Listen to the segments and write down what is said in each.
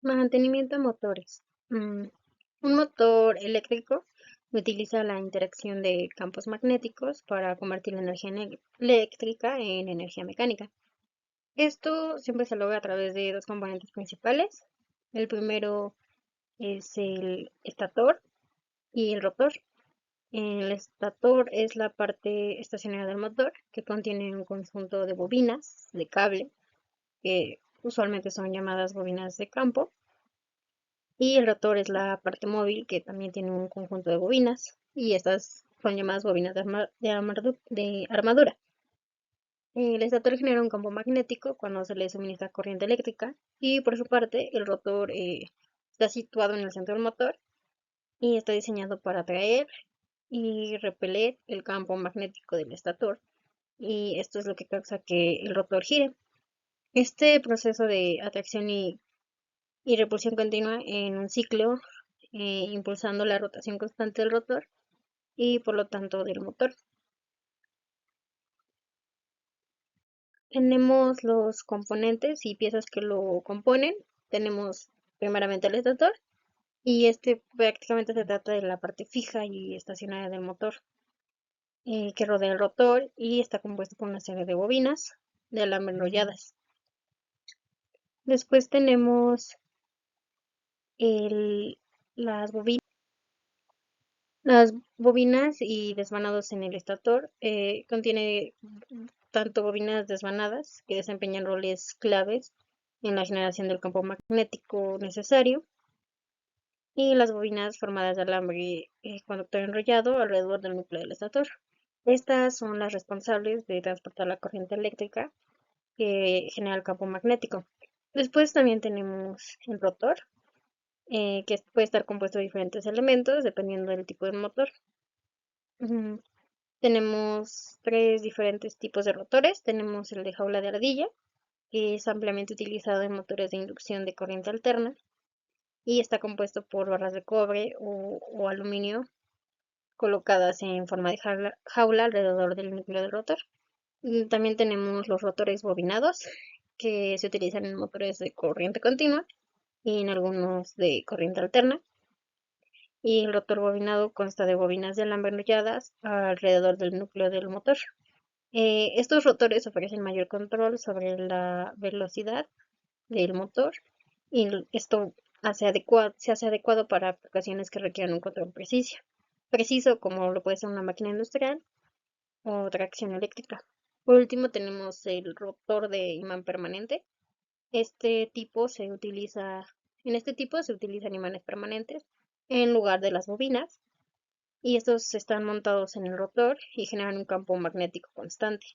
Mantenimiento de motores. Un motor eléctrico utiliza la interacción de campos magnéticos para convertir la energía eléctrica en energía mecánica. Esto siempre se logra a través de dos componentes principales. El primero es el estator y el rotor. El estator es la parte estacionaria del motor que contiene un conjunto de bobinas de cable que usualmente son llamadas bobinas de campo. Y el rotor es la parte móvil que también tiene un conjunto de bobinas y estas son llamadas bobinas de armadura. El estator genera un campo magnético cuando se le suministra corriente eléctrica y por su parte el rotor está situado en el centro del motor y está diseñado para atraer y repeler el campo magnético del estator y esto es lo que causa que el rotor gire. Este proceso de atracción y repulsión continua en un ciclo, impulsando la rotación constante del rotor y por lo tanto del motor. Tenemos los componentes y piezas que lo componen. Tenemos primeramente el estator y este prácticamente se trata de la parte fija y estacionaria del motor que rodea el rotor y está compuesto por una serie de bobinas de alambre enrolladas. Después tenemos las bobinas. Las bobinas y desvanados en el estator contiene tanto bobinas desvanadas que desempeñan roles claves en la generación del campo magnético necesario y las bobinas formadas de alambre conductor enrollado alrededor del núcleo del estator. Estas son las responsables de transportar la corriente eléctrica que genera el campo magnético. Después también tenemos el rotor, que puede estar compuesto de diferentes elementos dependiendo del tipo de motor. Tenemos tres diferentes tipos de rotores. Tenemos el de jaula de ardilla, que es ampliamente utilizado en motores de inducción de corriente alterna y está compuesto por barras de cobre o aluminio colocadas en forma de jaula alrededor del núcleo del rotor. También tenemos los rotores bobinados, que se utilizan en motores de corriente continua y en algunos de corriente alterna. Y el rotor bobinado consta de bobinas de alambre enrolladas alrededor del núcleo del motor. Estos rotores ofrecen mayor control sobre la velocidad del motor y esto se hace adecuado para aplicaciones que requieran un control preciso como lo puede ser una máquina industrial o tracción eléctrica. Por último tenemos el rotor de imán permanente. En este tipo se utilizan imanes permanentes en lugar de las bobinas y estos están montados en el rotor y generan un campo magnético constante.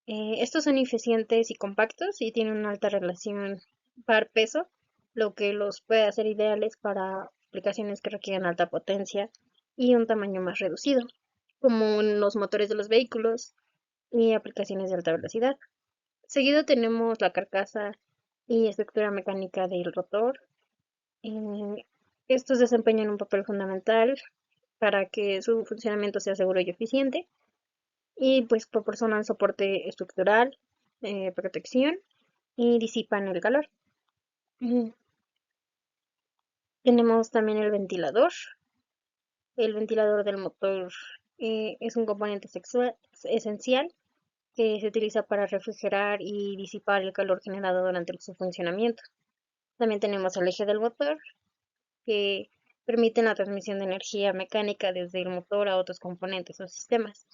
Estos son eficientes y compactos y tienen una alta relación par-peso, lo que los puede hacer ideales para aplicaciones que requieren alta potencia y un tamaño más reducido, como en los motores de los vehículos y aplicaciones de alta velocidad. Seguido tenemos la carcasa y estructura mecánica del rotor. Estos desempeñan un papel fundamental para que su funcionamiento sea seguro y eficiente y pues proporcionan soporte estructural, protección y disipan el calor. Mm, Tenemos también el ventilador. El ventilador del motor es un componente esencial que se utiliza para refrigerar y disipar el calor generado durante su funcionamiento. También tenemos el eje del motor, que permite la transmisión de energía mecánica desde el motor a otros componentes o sistemas.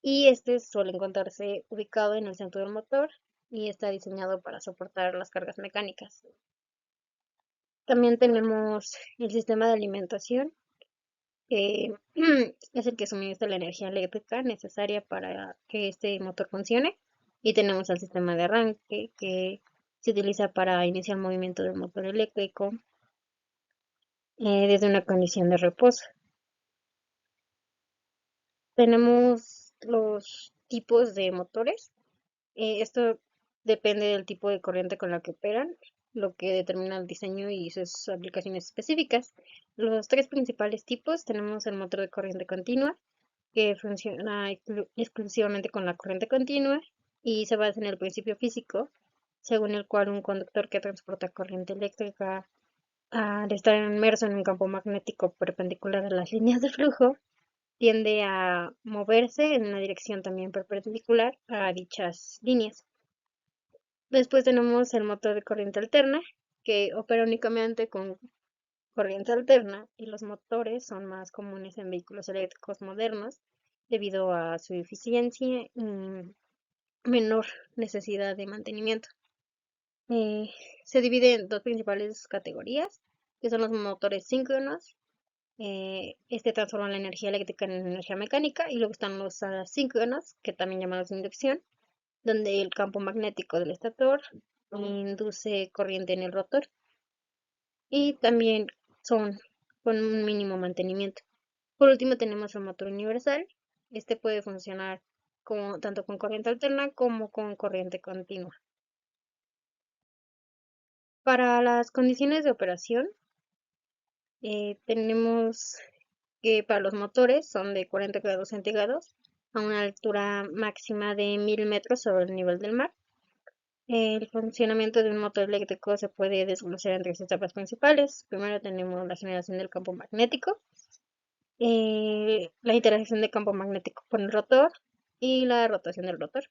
Y este suele encontrarse ubicado en el centro del motor y está diseñado para soportar las cargas mecánicas. También tenemos el sistema de alimentación, que es el que suministra la energía eléctrica necesaria para que este motor funcione. Y tenemos el sistema de arranque, que se utiliza para iniciar el movimiento del motor eléctrico desde una condición de reposo. Tenemos los tipos de motores. Esto depende del tipo de corriente con la que operan, lo que determina el diseño y sus aplicaciones específicas. Los tres principales tipos tenemos el motor de corriente continua, que funciona exclusivamente con la corriente continua y se basa en el principio físico, según el cual un conductor que transporta corriente eléctrica al estar inmerso en un campo magnético perpendicular a las líneas de flujo, tiende a moverse en una dirección también perpendicular a dichas líneas. Después tenemos el motor de corriente alterna, que opera únicamente con corriente alterna, y los motores son más comunes en vehículos eléctricos modernos debido a su eficiencia y menor necesidad de mantenimiento. Eh, Se divide en dos principales categorías, que son los motores síncronos. Este transforma la energía eléctrica en energía mecánica, y luego están los asíncronos, que también llamados de inducción, donde el campo magnético del estator induce corriente en el rotor, y también son con un mínimo mantenimiento. Por último tenemos el motor universal. Este puede funcionar tanto con corriente alterna como con corriente continua. Para las condiciones de operación, tenemos que para los motores son de 40 grados centígrados a una altura máxima de 1000 metros sobre el nivel del mar. El funcionamiento de un motor eléctrico se puede desglosar en tres etapas principales. Primero tenemos la generación del campo magnético, la interacción del campo magnético con el rotor y la rotación del rotor.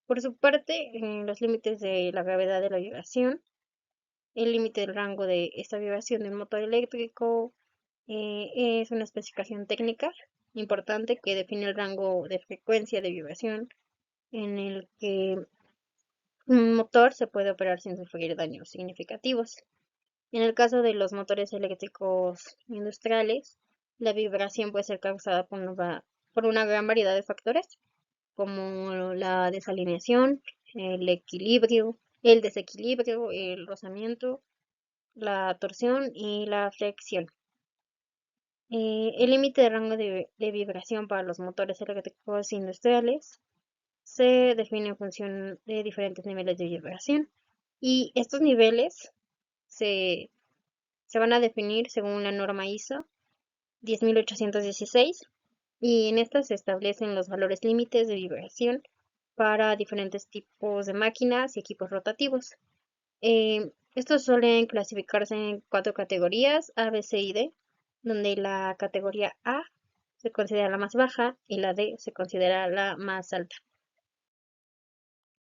Por su parte, en los límites de la gravedad de la vibración, el límite del rango de esta vibración del motor eléctrico es una especificación técnica importante que define el rango de frecuencia de vibración en el que un motor se puede operar sin sufrir daños significativos. En el caso de los motores eléctricos industriales, la vibración puede ser causada por una gran variedad de factores, como la desalineación, el equilibrio, el desequilibrio, el rozamiento, la torsión y la flexión. El límite de rango de vibración para los motores eléctricos industriales se define en función de diferentes niveles de vibración, y estos niveles se, se van a definir según la norma ISO 10816, y en esta se establecen los valores límites de vibración para diferentes tipos de máquinas y equipos rotativos. Estos suelen clasificarse en cuatro categorías: A, B, C y D, donde la categoría A se considera la más baja y la D se considera la más alta.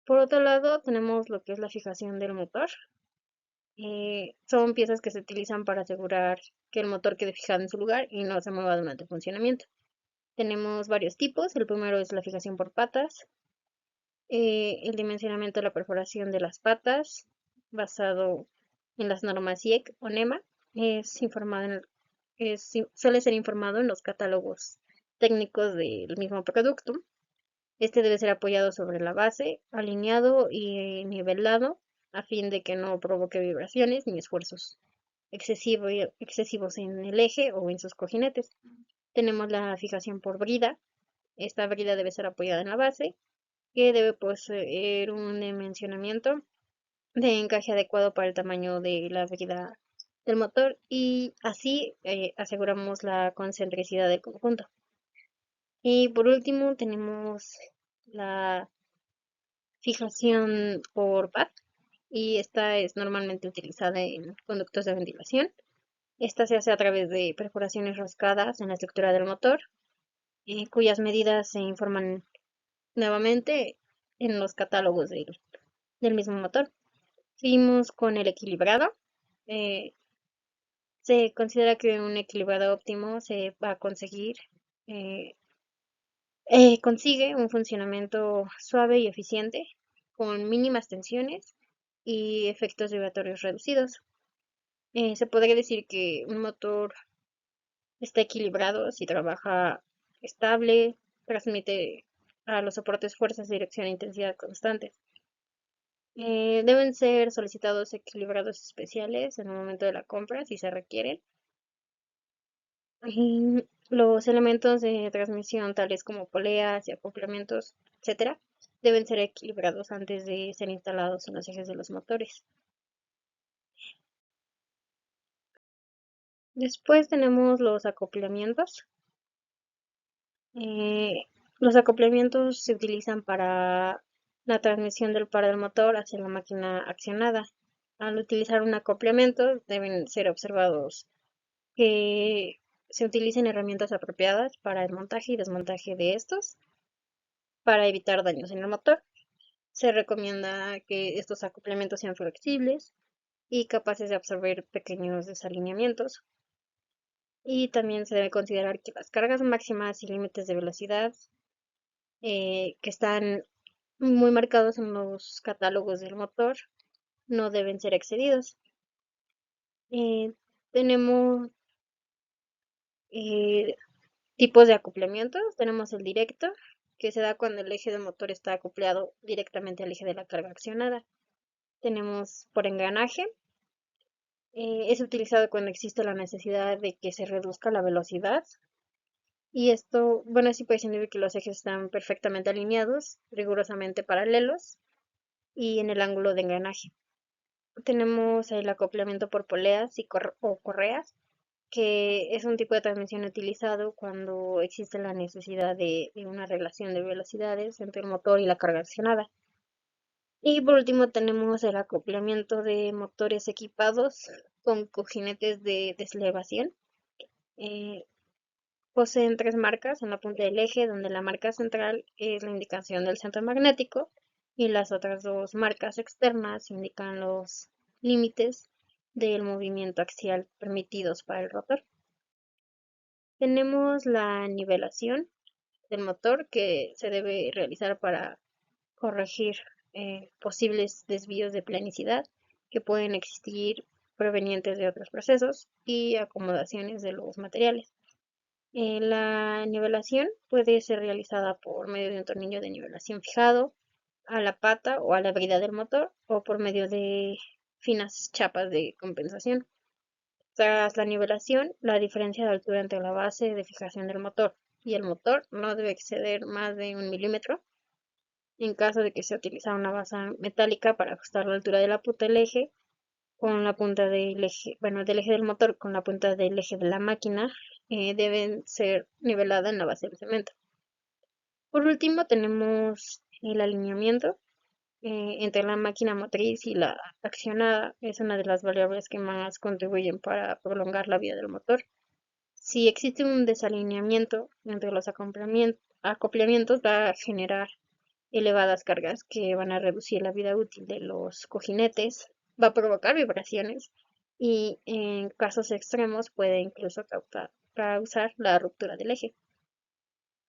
Por otro lado, tenemos lo que es la fijación del motor. Son piezas que se utilizan para asegurar que el motor quede fijado en su lugar y no se mueva durante el funcionamiento. Tenemos varios tipos. El primero es la fijación por patas, el dimensionamiento de la perforación de las patas, basado en las normas IEC o NEMA, suele ser informado en los catálogos técnicos del mismo producto. Este debe ser apoyado sobre la base, alineado y nivelado, a fin de que no provoque vibraciones ni esfuerzos excesivos en el eje o en sus cojinetes. Tenemos la fijación por brida. Esta brida debe ser apoyada en la base, que debe poseer un dimensionamiento de encaje adecuado para el tamaño de la brida del motor, y así aseguramos la concentricidad del conjunto. Y por último tenemos la fijación por pad, y esta es normalmente utilizada en conductos de ventilación. Esta se hace a través de perforaciones roscadas en la estructura del motor, cuyas medidas se informan nuevamente en los catálogos del mismo motor. Seguimos con el equilibrado. Eh, Se considera que un equilibrado óptimo se va a conseguir, eh, consigue un funcionamiento suave y eficiente, con mínimas tensiones y efectos vibratorios reducidos. Se podría decir que un motor está equilibrado si trabaja estable, transmite a los soportes fuerzas, dirección e intensidad constantes. Deben ser solicitados equilibrados especiales en el momento de la compra si se requieren. Los elementos de transmisión, tales como poleas y acoplamientos, etcétera, deben ser equilibrados antes de ser instalados en los ejes de los motores. Después tenemos los acoplamientos. Eh, los acoplamientos se utilizan para la transmisión del par del motor hacia la máquina accionada. Al utilizar un acoplamiento deben ser observados que se utilicen herramientas apropiadas para el montaje y desmontaje de estos para evitar daños en el motor. Se recomienda que estos acoplamientos sean flexibles y capaces de absorber pequeños desalineamientos. Y también se debe considerar que las cargas máximas y límites de velocidad que están muy marcados en los catálogos del motor no deben ser excedidos. Eh, tenemos eh, tipos de acoplamientos. Tenemos el directo, que se da cuando el eje del motor está acoplado directamente al eje de la carga accionada. Tenemos por engranaje. Es utilizado cuando existe la necesidad de que se reduzca la velocidad. Y esto, bueno, así puede significar que los ejes están perfectamente alineados, rigurosamente paralelos y en el ángulo de engranaje. Tenemos el acoplamiento por poleas o correas, que es un tipo de transmisión utilizado cuando existe la necesidad de una relación de velocidades entre el motor y la carga accionada. Y por último tenemos el acoplamiento de motores equipados con cojinetes de deslevación. Eh, Poseen tres marcas en la punta del eje, donde la marca central es la indicación del centro magnético y las otras dos marcas externas indican los límites del movimiento axial permitidos para el rotor. Tenemos la nivelación del motor que se debe realizar para corregir posibles desvíos de planicidad que pueden existir provenientes de otros procesos y acomodaciones de los materiales. La nivelación puede ser realizada por medio de un tornillo de nivelación fijado a la pata o a la brida del motor o por medio de finas chapas de compensación. Tras la nivelación, la diferencia de altura entre la base de fijación del motor y el motor no debe exceder más de 1 milímetro. En caso de que se utilice una base metálica para ajustar la altura de la punta del eje, con la punta del eje, bueno, del eje del motor con la punta del eje de la máquina, deben ser niveladas en la base del cemento. Por último, tenemos el alineamiento entre la máquina motriz y la accionada. Es una de las variables que más contribuyen para prolongar la vida del motor. Si existe un desalineamiento entre los acoplamientos, va a generar elevadas cargas que van a reducir la vida útil de los cojinetes, va a provocar vibraciones y en casos extremos puede incluso causar la ruptura del eje.